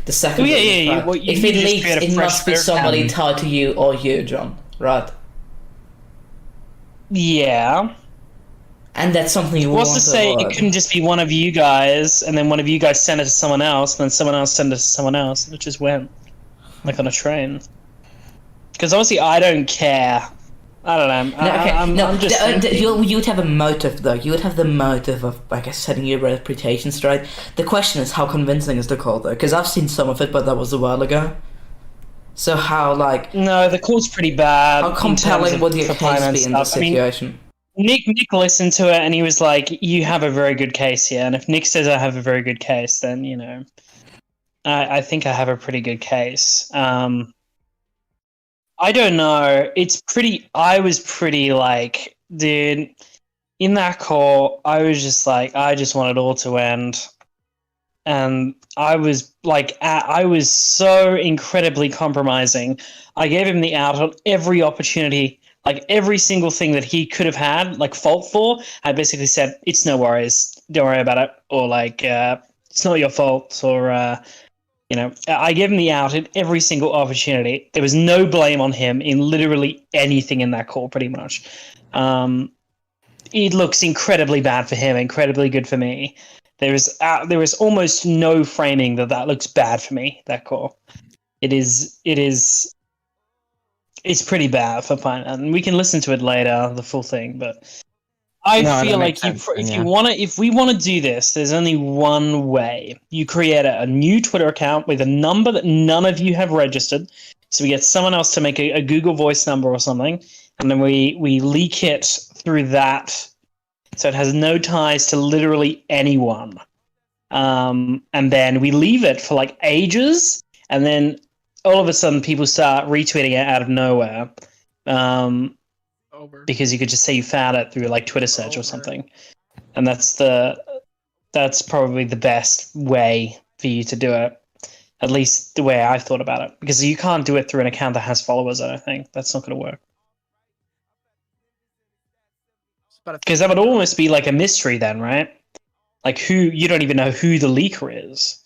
the second. Well, if it leaks, it must be somebody tied to you or you, John. Right? Yeah. And that's something you want to say avoid. it couldn't just be one of you guys, and then one of you guys sent it to someone else, and then someone else sent it to someone else, and it just went like on a train. Because obviously, I don't care. I don't know. I'm just you would have a motive though. You would have the motive of, I guess, setting your reputation straight. The question is, how convincing is the call though? Because I've seen some of it, but that was a while ago. So how no, the call's pretty bad. How compelling would your case be in this situation? Nick listened to it and he was like, "You have a very good case here." And if Nick says I have a very good case, then I think I have a pretty good case. I don't know. I was pretty dude, in that call, I was just I just want it all to end. And I was I was so incredibly compromising. I gave him the out on every opportunity. Every single thing that he could have had, fault for, I basically said, it's no worries, don't worry about it, or it's not your fault, or I gave him the out at every single opportunity. There was no blame on him in literally anything in that call, pretty much. It looks incredibly bad for him, incredibly good for me. There is almost no framing that looks bad for me. That call, it's pretty bad for fine, and we can listen to it later, the full thing. But I feel like if we want to do this, there's only one way. You create a new Twitter account with a number that none of you have registered. So we get someone else to make a Google Voice number or something, and then we leak it through that, so it has no ties to literally anyone. And then we leave it for ages, and then all of a sudden people start retweeting it out of nowhere. Because you could just say you found it through Twitter search or something. And that's probably the best way for you to do it. At least the way I've thought about it. Because you can't do it through an account that has followers, I don't think. That's not going to work. Because that would almost be a mystery then, right? You don't even know who the leaker is.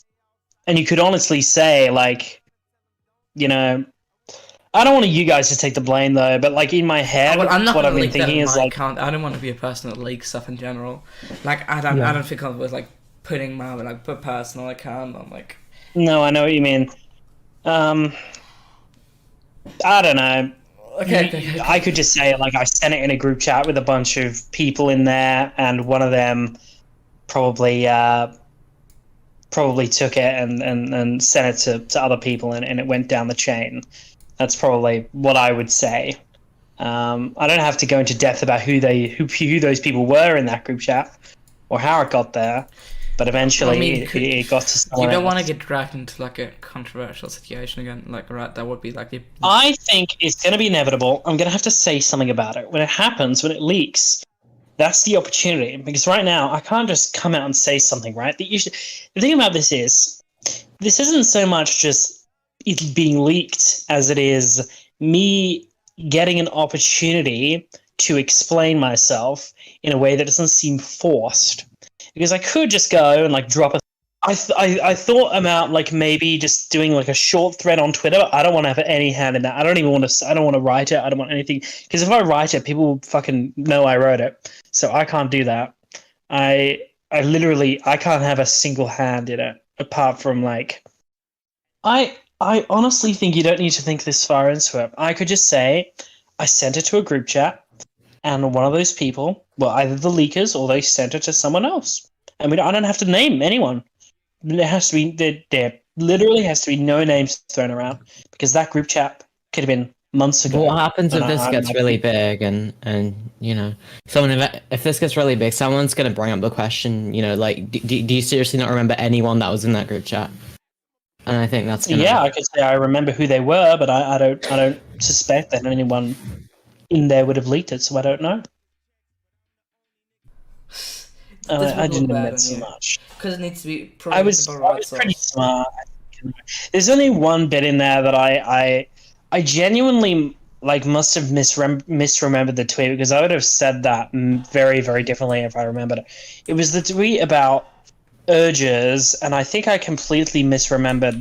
And you could honestly say, I don't want you guys to take the blame though, but in my head, what I've been thinking is I don't want to be a person that leaks stuff in general. I don't feel comfortable with putting my personal account on No, I know what you mean. I don't know. Okay. I could just say I sent it in a group chat with a bunch of people in there, and one of them probably took it and sent it to other people, and it went down the chain. That's probably what I would say. I don't have to go into depth about who those people were in that group chat or how it got there, but eventually it got to someone You don't else. want to get dragged into a controversial situation again, right? That would be I think it's going to be inevitable. I'm going to have to say something about it. When it happens, when it leaks, that's the opportunity. Because right now, I can't just come out and say something, right? The thing about this isn't so much just it being leaked as it is me getting an opportunity to explain myself in a way that doesn't seem forced. Because I could just go and drop a... I thought about maybe just doing a short thread on Twitter. But I don't want to have any hand in that. I don't want to write it. I don't want anything. Because if I write it, people will fucking know I wrote it. So I can't do that. I can't have a single hand in it apart from I honestly think you don't need to think this far into it. I could just say, I sent it to a group chat, and one of those people, well, either the leakers or they sent it to someone else. I mean, I don't have to name anyone. There literally has to be no names thrown around, because that group chat could have been months ago. What happens if this gets really big and if this gets really big, someone's going to bring up the question, do you seriously not remember anyone that was in that group chat? And I think that's I could say I remember who they were, but I don't suspect that anyone in there would have leaked it, so I don't know. I didn't admit so much because it needs to be. I was pretty smart. There's only one bit in there that I genuinely must have misremembered the tweet, because I would have said that very, very differently if I remembered it. It was the tweet about urges, and I think I completely misremembered